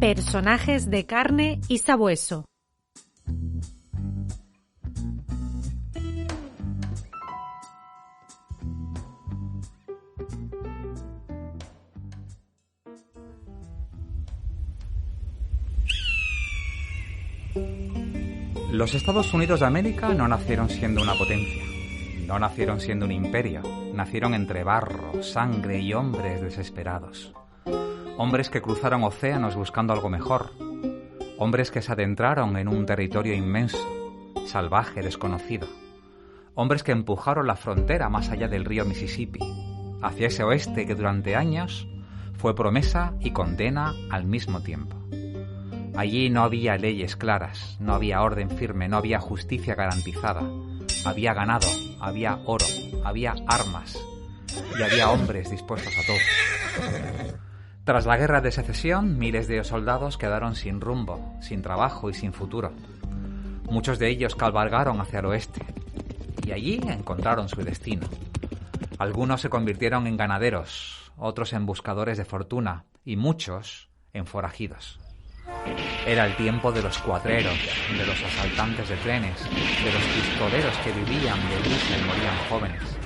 Personajes de carne y sabueso. Los Estados Unidos de América no nacieron siendo una potencia, no nacieron siendo un imperio, nacieron entre barro, sangre y hombres desesperados. Hombres que cruzaron océanos buscando algo mejor, hombres que se adentraron en un territorio inmenso, salvaje, desconocido. Hombres que empujaron la frontera más allá del río Mississippi, hacia ese oeste que durante años fue promesa y condena al mismo tiempo. Allí no había leyes claras, no había orden firme, no había justicia garantizada. Había ganado, había oro, había armas y había hombres dispuestos a todo. Tras la guerra de secesión, miles de soldados quedaron sin rumbo, sin trabajo y sin futuro. Muchos de ellos cabalgaron hacia el oeste y allí encontraron su destino. Algunos se convirtieron en ganaderos, otros en buscadores de fortuna y muchos en forajidos. Era el tiempo de los cuatreros, de los asaltantes de trenes, de los pistoleros que vivían de lucha y morían jóvenes.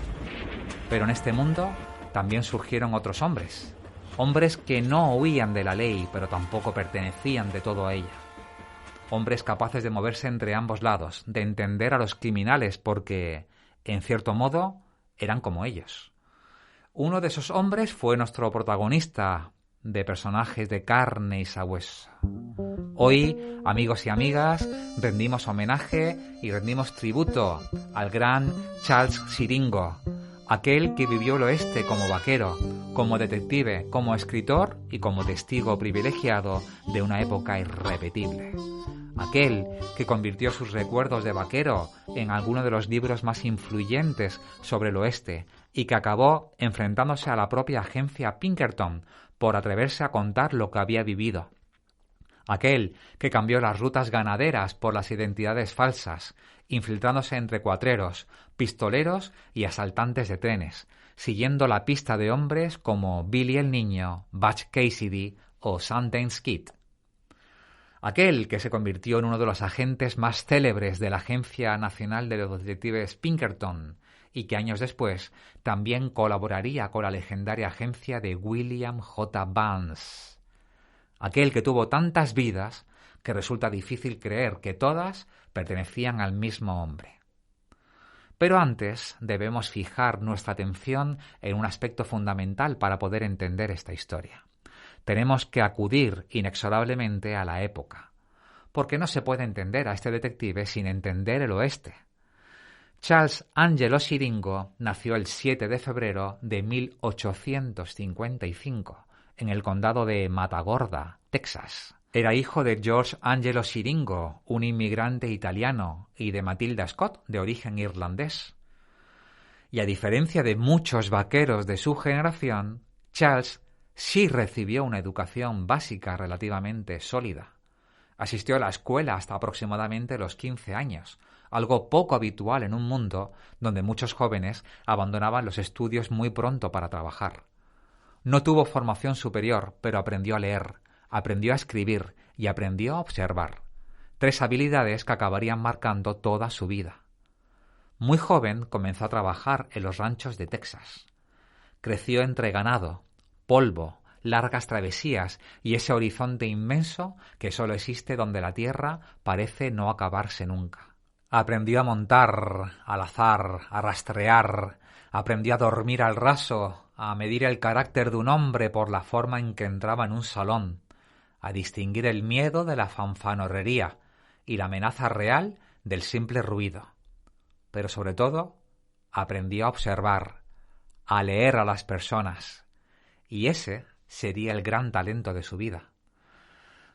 Pero en este mundo también surgieron otros hombres. Hombres que no huían de la ley, pero tampoco pertenecían de todo a ella. Hombres capaces de moverse entre ambos lados, de entender a los criminales porque, en cierto modo, eran como ellos. Uno de esos hombres fue nuestro protagonista de Personajes de carne y sabueso. Hoy, amigos y amigas, rendimos homenaje y rendimos tributo al gran Charles Siringo, aquel que vivió el oeste como vaquero, como detective, como escritor y como testigo privilegiado de una época irrepetible. Aquel que convirtió sus recuerdos de vaquero en alguno de los libros más influyentes sobre el oeste y que acabó enfrentándose a la propia agencia Pinkerton por atreverse a contar lo que había vivido. Aquel que cambió las rutas ganaderas por las identidades falsas, infiltrándose entre cuatreros, pistoleros y asaltantes de trenes, siguiendo la pista de hombres como Billy el Niño, Butch Cassidy o Sundance Kid. Aquel que se convirtió en uno de los agentes más célebres de la Agencia Nacional de los Detectives Pinkerton y que años después también colaboraría con la legendaria agencia de William J. Vance. Aquel que tuvo tantas vidas que resulta difícil creer que todas pertenecían al mismo hombre. Pero antes debemos fijar nuestra atención en un aspecto fundamental para poder entender esta historia. Tenemos que acudir inexorablemente a la época, porque no se puede entender a este detective sin entender el oeste. Charles Angelo Siringo nació el 7 de febrero de 1855 en el condado de Matagorda, Texas. Era hijo de George Angelo Siringo, un inmigrante italiano, y de Matilda Scott, de origen irlandés. Y a diferencia de muchos vaqueros de su generación, Charles sí recibió una educación básica relativamente sólida. Asistió a la escuela hasta aproximadamente los 15 años, algo poco habitual en un mundo donde muchos jóvenes abandonaban los estudios muy pronto para trabajar. No tuvo formación superior, pero aprendió a leer, aprendió a escribir y aprendió a observar. 3 habilidades que acabarían marcando toda su vida. Muy joven comenzó a trabajar en los ranchos de Texas. Creció entre ganado, polvo, largas travesías y ese horizonte inmenso que solo existe donde la tierra parece no acabarse nunca. Aprendió a montar al azar, a rastrear, aprendió a dormir al raso, a medir el carácter de un hombre por la forma en que entraba en un salón, a distinguir el miedo de la fanfarronería y la amenaza real del simple ruido. Pero sobre todo, aprendió a observar, a leer a las personas, y ese sería el gran talento de su vida.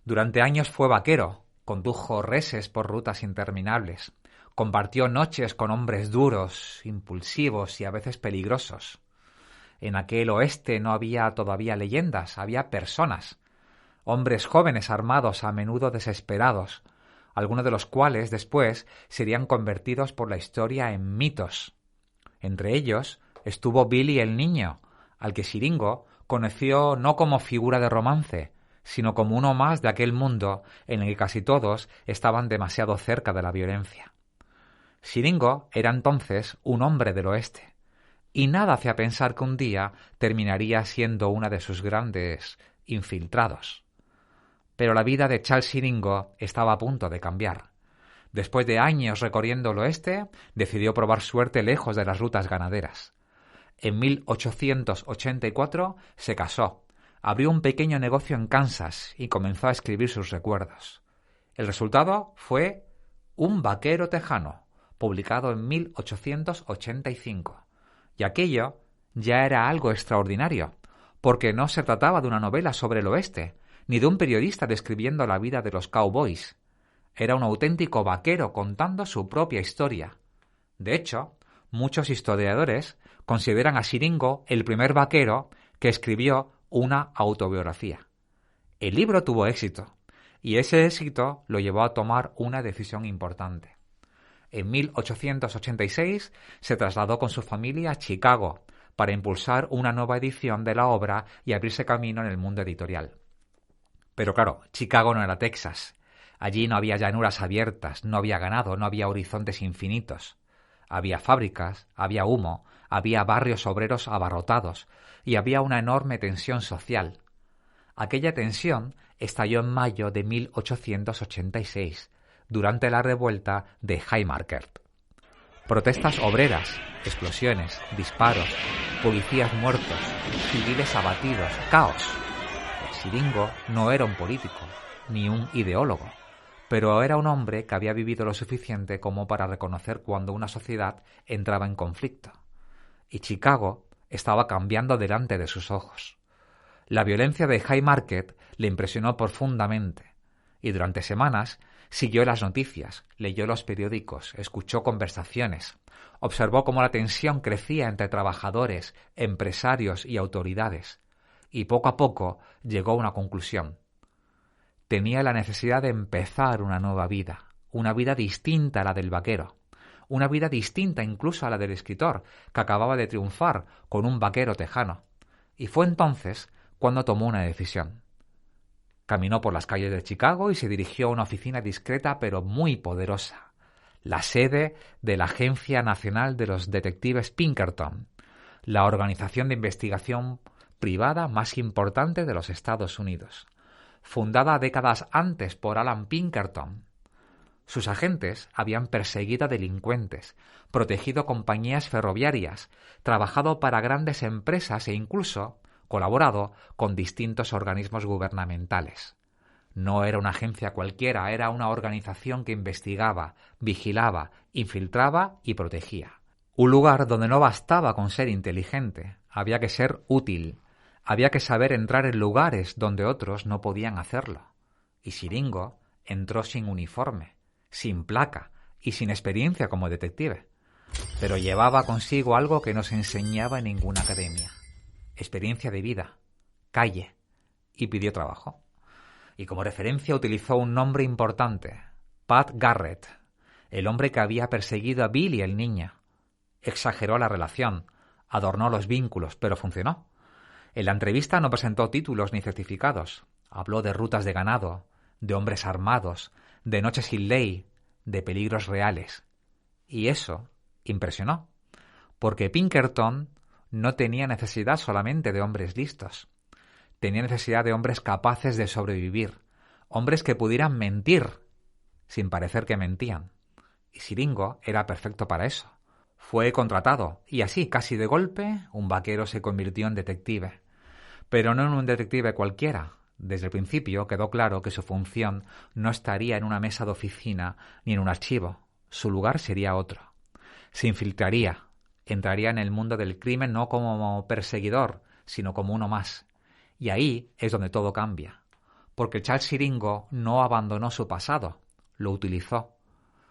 Durante años fue vaquero, condujo reses por rutas interminables, compartió noches con hombres duros, impulsivos y a veces peligrosos. En aquel oeste no había todavía leyendas, había personas, hombres jóvenes armados, a menudo desesperados, algunos de los cuales después serían convertidos por la historia en mitos. Entre ellos estuvo Billy el Niño, al que Siringo conoció no como figura de romance, sino como uno más de aquel mundo en el que casi todos estaban demasiado cerca de la violencia. Siringo era entonces un hombre del oeste, y nada hacía pensar que un día terminaría siendo una de sus grandes infiltrados. Pero la vida de Charles Siringo estaba a punto de cambiar. Después de años recorriendo el oeste, decidió probar suerte lejos de las rutas ganaderas. En 1884 se casó, abrió un pequeño negocio en Kansas y comenzó a escribir sus recuerdos. El resultado fue Un vaquero tejano, publicado en 1885. Y aquello ya era algo extraordinario, porque no se trataba de una novela sobre el oeste, ni de un periodista describiendo la vida de los cowboys. Era un auténtico vaquero contando su propia historia. De hecho, muchos historiadores consideran a Siringo el primer vaquero que escribió una autobiografía. El libro tuvo éxito, y ese éxito lo llevó a tomar una decisión importante. En 1886 se trasladó con su familia a Chicago para impulsar una nueva edición de la obra y abrirse camino en el mundo editorial. Pero claro, Chicago no era Texas. Allí no había llanuras abiertas, no había ganado, no había horizontes infinitos. Había fábricas, había humo, había barrios obreros abarrotados y había una enorme tensión social. Aquella tensión estalló en mayo de 1886, durante la revuelta de Haymarket. Protestas obreras, explosiones, disparos, policías muertos, civiles abatidos, caos. Siringo no era un político, ni un ideólogo, pero era un hombre que había vivido lo suficiente como para reconocer cuando una sociedad entraba en conflicto. Y Chicago estaba cambiando delante de sus ojos. La violencia de Haymarket le impresionó profundamente, y durante semanas siguió las noticias, leyó los periódicos, escuchó conversaciones, observó cómo la tensión crecía entre trabajadores, empresarios y autoridades, y poco a poco llegó a una conclusión. Tenía la necesidad de empezar una nueva vida, una vida distinta a la del vaquero, una vida distinta incluso a la del escritor, que acababa de triunfar con Un vaquero tejano. Y fue entonces cuando tomó una decisión. Caminó por las calles de Chicago y se dirigió a una oficina discreta pero muy poderosa, la sede de la Agencia Nacional de los Detectives Pinkerton, la organización de investigación privada más importante de los Estados Unidos, fundada décadas antes por Alan Pinkerton. Sus agentes habían perseguido a delincuentes, protegido compañías ferroviarias, trabajado para grandes empresas e incluso colaborado con distintos organismos gubernamentales. No era una agencia cualquiera, era una organización que investigaba, vigilaba, infiltraba y protegía. Un lugar donde no bastaba con ser inteligente, había que ser útil, había que saber entrar en lugares donde otros no podían hacerlo. Y Siringo entró sin uniforme, sin placa y sin experiencia como detective. Pero llevaba consigo algo que no se enseñaba en ninguna academia. Experiencia de vida, calle, y pidió trabajo. Y como referencia utilizó un nombre importante, Pat Garrett, el hombre que había perseguido a Billy el niño. Exageró la relación, adornó los vínculos, pero funcionó. En la entrevista no presentó títulos ni certificados. Habló de rutas de ganado, de hombres armados, de noches sin ley, de peligros reales. Y eso impresionó, porque Pinkerton no tenía necesidad solamente de hombres listos. Tenía necesidad de hombres capaces de sobrevivir, hombres que pudieran mentir sin parecer que mentían. Y Siringo era perfecto para eso. Fue contratado, y así, casi de golpe, un vaquero se convirtió en detective. Pero no en un detective cualquiera. Desde el principio quedó claro que su función no estaría en una mesa de oficina ni en un archivo. Su lugar sería otro. Se infiltraría, entraría en el mundo del crimen no como perseguidor, sino como uno más. Y ahí es donde todo cambia. Porque Charles Siringo no abandonó su pasado, lo utilizó.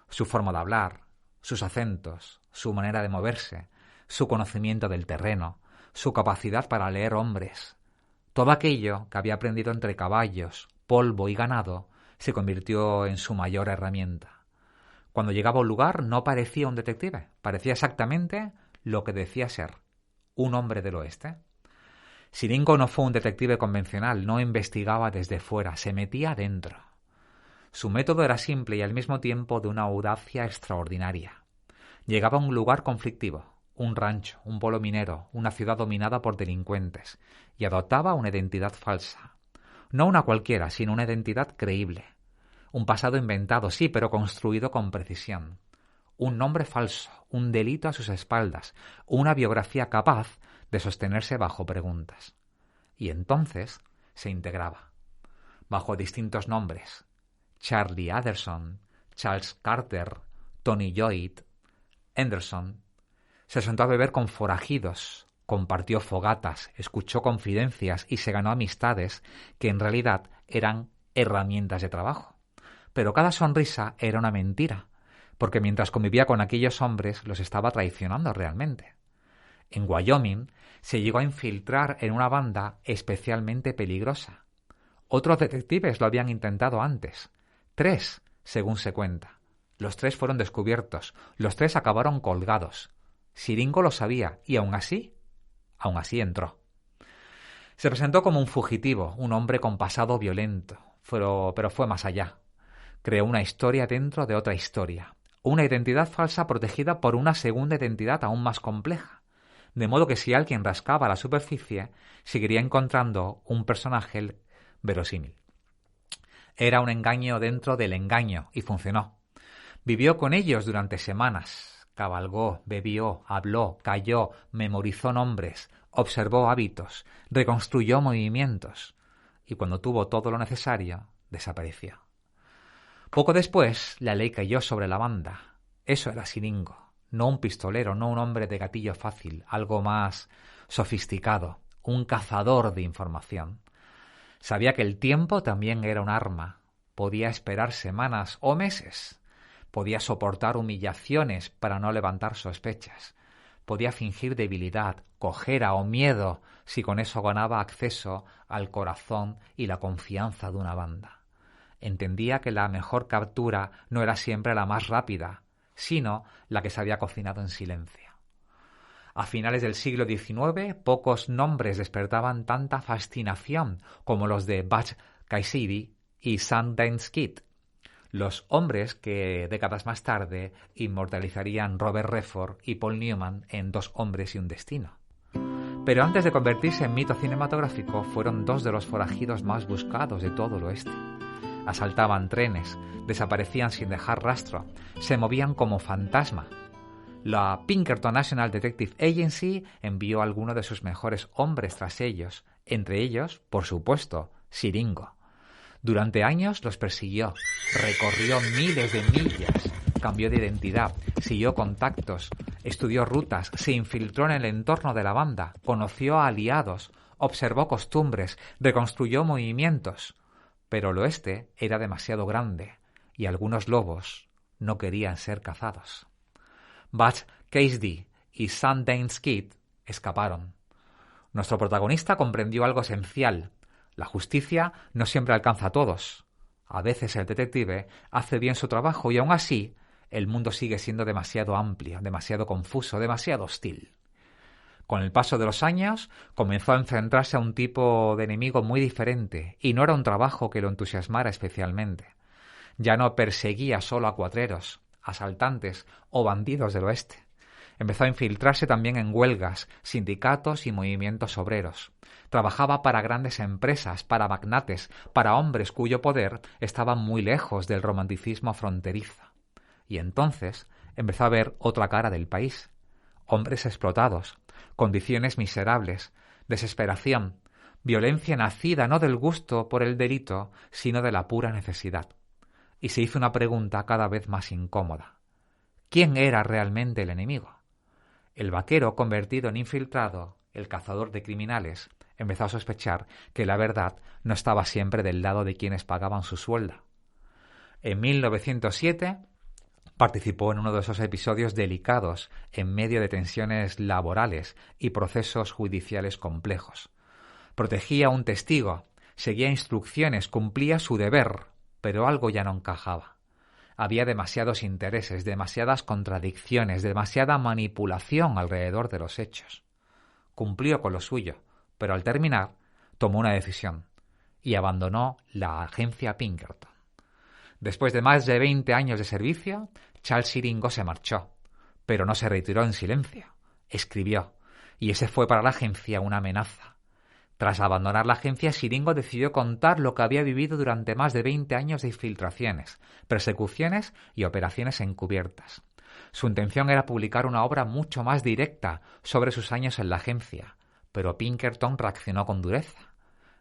Su forma de hablar, sus acentos, su manera de moverse, su conocimiento del terreno, su capacidad para leer hombres. Todo aquello que había aprendido entre caballos, polvo y ganado se convirtió en su mayor herramienta. Cuando llegaba a un lugar no parecía un detective, parecía exactamente lo que decía ser, un hombre del oeste. Siringo no fue un detective convencional, no investigaba desde fuera, se metía dentro. Su método era simple y al mismo tiempo de una audacia extraordinaria. Llegaba a un lugar conflictivo, un rancho, un pueblo minero, una ciudad dominada por delincuentes, y adoptaba una identidad falsa. No una cualquiera, sino una identidad creíble. Un pasado inventado, sí, pero construido con precisión. Un nombre falso, un delito a sus espaldas, una biografía capaz de sostenerse bajo preguntas. Y entonces se integraba, bajo distintos nombres: Charlie Anderson, Charles Carter, Tony Lloyd, Anderson. Se sentó a beber con forajidos, compartió fogatas, escuchó confidencias y se ganó amistades que en realidad eran herramientas de trabajo. Pero cada sonrisa era una mentira, porque mientras convivía con aquellos hombres los estaba traicionando realmente. En Wyoming se llegó a infiltrar en una banda especialmente peligrosa. Otros detectives lo habían intentado antes. 3, según se cuenta. Los 3 fueron descubiertos. Los 3 acabaron colgados. Siringo lo sabía y aún así entró. Se presentó como un fugitivo, un hombre con pasado violento, pero fue más allá. Creó una historia dentro de otra historia. Una identidad falsa protegida por una segunda identidad aún más compleja. De modo que si alguien rascaba la superficie, seguiría encontrando un personaje verosímil. Era un engaño dentro del engaño y funcionó. Vivió con ellos durante semanas. Cabalgó, bebió, habló, cayó, memorizó nombres, observó hábitos, reconstruyó movimientos y cuando tuvo todo lo necesario, desapareció. Poco después, la ley cayó sobre la banda. Eso era Siringo, no un pistolero, no un hombre de gatillo fácil, algo más sofisticado, un cazador de información. Sabía que el tiempo también era un arma. Podía esperar semanas o meses. Podía soportar humillaciones para no levantar sospechas. Podía fingir debilidad, cojera o miedo si con eso ganaba acceso al corazón y la confianza de una banda. Entendía que la mejor captura no era siempre la más rápida, sino la que se había cocinado en silencio. A finales del siglo XIX, pocos nombres despertaban tanta fascinación como los de Butch Cassidy y Sundance Kid, los hombres que décadas más tarde inmortalizarían Robert Redford y Paul Newman en Dos hombres y un destino. Pero antes de convertirse en mito cinematográfico, fueron 2 de los forajidos más buscados de todo el oeste. Asaltaban trenes, desaparecían sin dejar rastro, se movían como fantasma. La Pinkerton National Detective Agency envió a algunos de sus mejores hombres tras ellos, entre ellos, por supuesto, Siringo. Durante años los persiguió, recorrió miles de millas, cambió de identidad, siguió contactos, estudió rutas, se infiltró en el entorno de la banda, conoció a aliados, observó costumbres, reconstruyó movimientos. Pero el oeste era demasiado grande y algunos lobos no querían ser cazados. Butch Cassidy y Sundance Kid escaparon. Nuestro protagonista comprendió algo esencial. La justicia no siempre alcanza a todos. A veces el detective hace bien su trabajo y aún así el mundo sigue siendo demasiado amplio, demasiado confuso, demasiado hostil. Con el paso de los años comenzó a enfrentarse a un tipo de enemigo muy diferente y no era un trabajo que lo entusiasmara especialmente. Ya no perseguía solo a cuatreros, asaltantes o bandidos del oeste. Empezó a infiltrarse también en huelgas, sindicatos y movimientos obreros. Trabajaba para grandes empresas, para magnates, para hombres cuyo poder estaba muy lejos del romanticismo fronterizo. Y entonces empezó a ver otra cara del país. Hombres explotados, condiciones miserables, desesperación, violencia nacida no del gusto por el delito, sino de la pura necesidad. Y se hizo una pregunta cada vez más incómoda. ¿Quién era realmente el enemigo? El vaquero convertido en infiltrado, el cazador de criminales, empezó a sospechar que la verdad no estaba siempre del lado de quienes pagaban su sueldo. En 1907 participó en uno de esos episodios delicados en medio de tensiones laborales y procesos judiciales complejos. Protegía a un testigo, seguía instrucciones, cumplía su deber, pero algo ya no encajaba. Había demasiados intereses, demasiadas contradicciones, demasiada manipulación alrededor de los hechos. Cumplió con lo suyo, pero al terminar tomó una decisión y abandonó la agencia Pinkerton. Después de más de 20 años de servicio, Charles Siringo se marchó, pero no se retiró en silencio. Escribió, y ese fue para la agencia una amenaza. Tras abandonar la agencia, Siringo decidió contar lo que había vivido durante más de 20 años de infiltraciones, persecuciones y operaciones encubiertas. Su intención era publicar una obra mucho más directa sobre sus años en la agencia, pero Pinkerton reaccionó con dureza.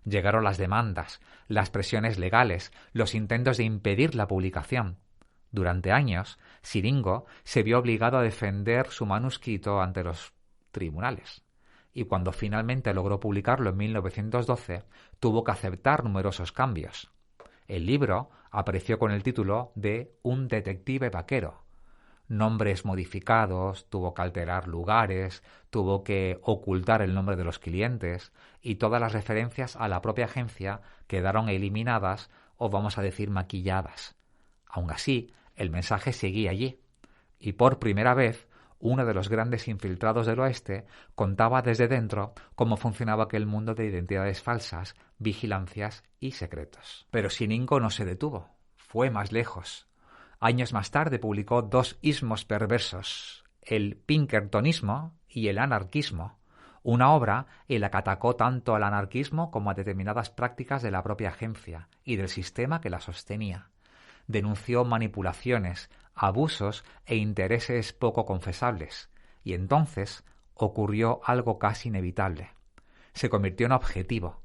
Llegaron las demandas, las presiones legales, los intentos de impedir la publicación. Durante años, Siringo se vio obligado a defender su manuscrito ante los tribunales, y cuando finalmente logró publicarlo en 1912, tuvo que aceptar numerosos cambios. El libro apareció con el título de Un detective vaquero. Nombres modificados, tuvo que alterar lugares, tuvo que ocultar el nombre de los clientes, y todas las referencias a la propia agencia quedaron eliminadas o, vamos a decir, maquilladas. Aun así, el mensaje seguía allí, y por primera vez uno de los grandes infiltrados del oeste contaba desde dentro cómo funcionaba aquel mundo de identidades falsas, vigilancias y secretos. Pero Siringo no se detuvo, fue más lejos. Años más tarde publicó dos ismos perversos, el pinkertonismo y el anarquismo, una obra en la que atacó tanto al anarquismo como a determinadas prácticas de la propia agencia y del sistema que la sostenía. Denunció manipulaciones, abusos e intereses poco confesables, y entonces ocurrió algo casi inevitable. Se convirtió en objetivo.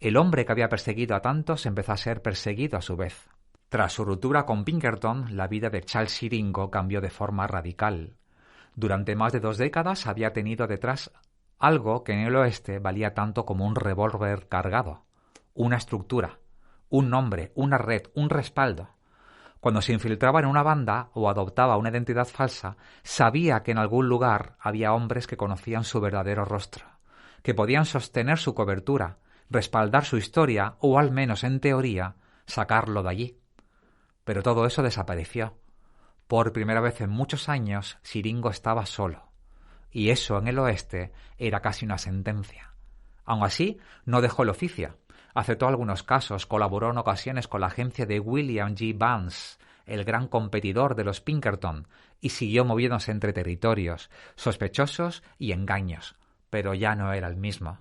El hombre que había perseguido a tantos empezó a ser perseguido a su vez. Tras su ruptura con Pinkerton, la vida de Charles Siringo cambió de forma radical. Durante más de 2 décadas había tenido detrás algo que en el oeste valía tanto como un revólver cargado, una estructura, un nombre, una red, un respaldo. Cuando se infiltraba en una banda o adoptaba una identidad falsa, sabía que en algún lugar había hombres que conocían su verdadero rostro, que podían sostener su cobertura, respaldar su historia o, al menos en teoría, sacarlo de allí. Pero todo eso desapareció. Por primera vez en muchos años, Siringo estaba solo. Y eso en el oeste era casi una sentencia. Aun así, no dejó el oficio. Aceptó algunos casos, colaboró en ocasiones con la agencia de William G. Vance, el gran competidor de los Pinkerton, y siguió moviéndose entre territorios, sospechosos y engaños. Pero ya no era el mismo.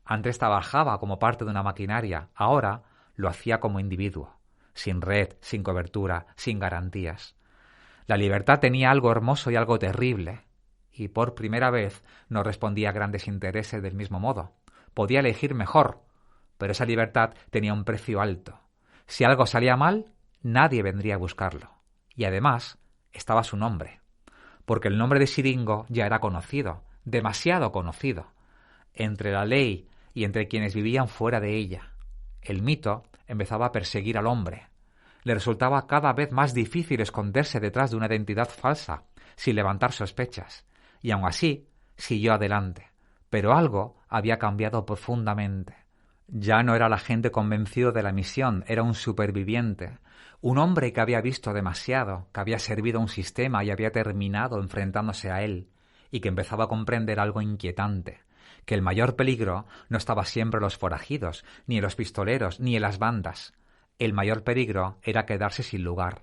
Antes trabajaba como parte de una maquinaria, ahora lo hacía como individuo, sin red, sin cobertura, sin garantías. La libertad tenía algo hermoso y algo terrible, y por primera vez no respondía a grandes intereses del mismo modo. Podía elegir mejor, pero esa libertad tenía un precio alto. Si algo salía mal, nadie vendría a buscarlo. Y además estaba su nombre, porque el nombre de Siringo ya era conocido, demasiado conocido, entre la ley y entre quienes vivían fuera de ella. El mito empezaba a perseguir al hombre. Le resultaba cada vez más difícil esconderse detrás de una identidad falsa, sin levantar sospechas, y aun así siguió adelante. Pero algo había cambiado profundamente. Ya no era el agente convencido de la misión, era un superviviente, un hombre que había visto demasiado, que había servido a un sistema y había terminado enfrentándose a él, y que empezaba a comprender algo inquietante, que el mayor peligro no estaba siempre en los forajidos, ni en los pistoleros, ni en las bandas. El mayor peligro era quedarse sin lugar,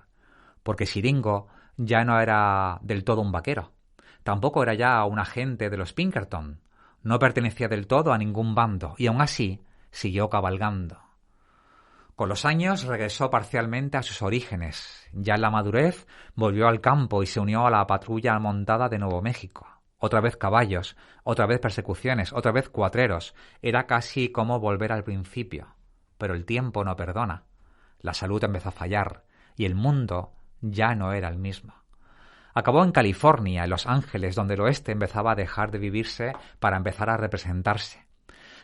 porque Siringo ya no era del todo un vaquero, tampoco era ya un agente de los Pinkerton, no pertenecía del todo a ningún bando, y aun así siguió cabalgando. Con los años regresó parcialmente a sus orígenes. Ya en la madurez volvió al campo y se unió a la patrulla montada de Nuevo México. Otra vez caballos, otra vez persecuciones, otra vez cuatreros. Era casi como volver al principio. Pero el tiempo no perdona. La salud empezó a fallar y el mundo ya no era el mismo. Acabó en California, en Los Ángeles, donde el oeste empezaba a dejar de vivirse para empezar a representarse.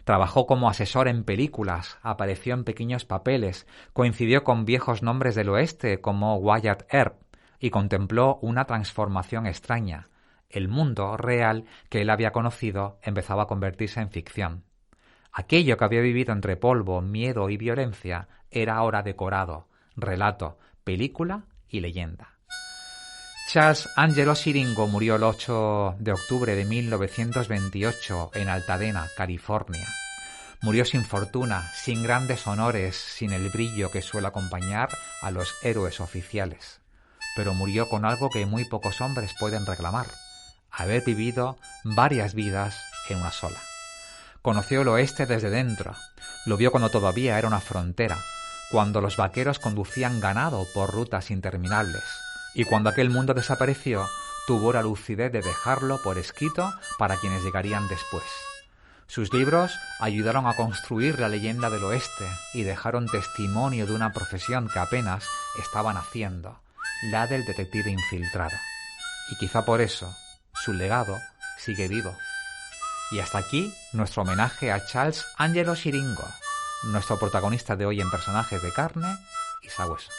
Trabajó como asesor en películas, apareció en pequeños papeles, coincidió con viejos nombres del oeste como Wyatt Earp y contempló una transformación extraña. El mundo real que él había conocido empezaba a convertirse en ficción. Aquello que había vivido entre polvo, miedo y violencia era ahora decorado, relato, película y leyenda. Charles Angelo Siringo murió el 8 de octubre de 1928 en Altadena, California. Murió sin fortuna, sin grandes honores, sin el brillo que suele acompañar a los héroes oficiales. Pero murió con algo que muy pocos hombres pueden reclamar: haber vivido varias vidas en una sola. Conoció el oeste desde dentro, lo vio cuando todavía era una frontera, cuando los vaqueros conducían ganado por rutas interminables, y cuando aquel mundo desapareció, tuvo la lucidez de dejarlo por escrito para quienes llegarían después. Sus libros ayudaron a construir la leyenda del oeste y dejaron testimonio de una profesión que apenas estaba naciendo, la del detective infiltrado. Y quizá por eso su legado sigue vivo. Y hasta aquí nuestro homenaje a Charles Angelo Siringo, nuestro protagonista de hoy en Personajes de Carne y Sabueso.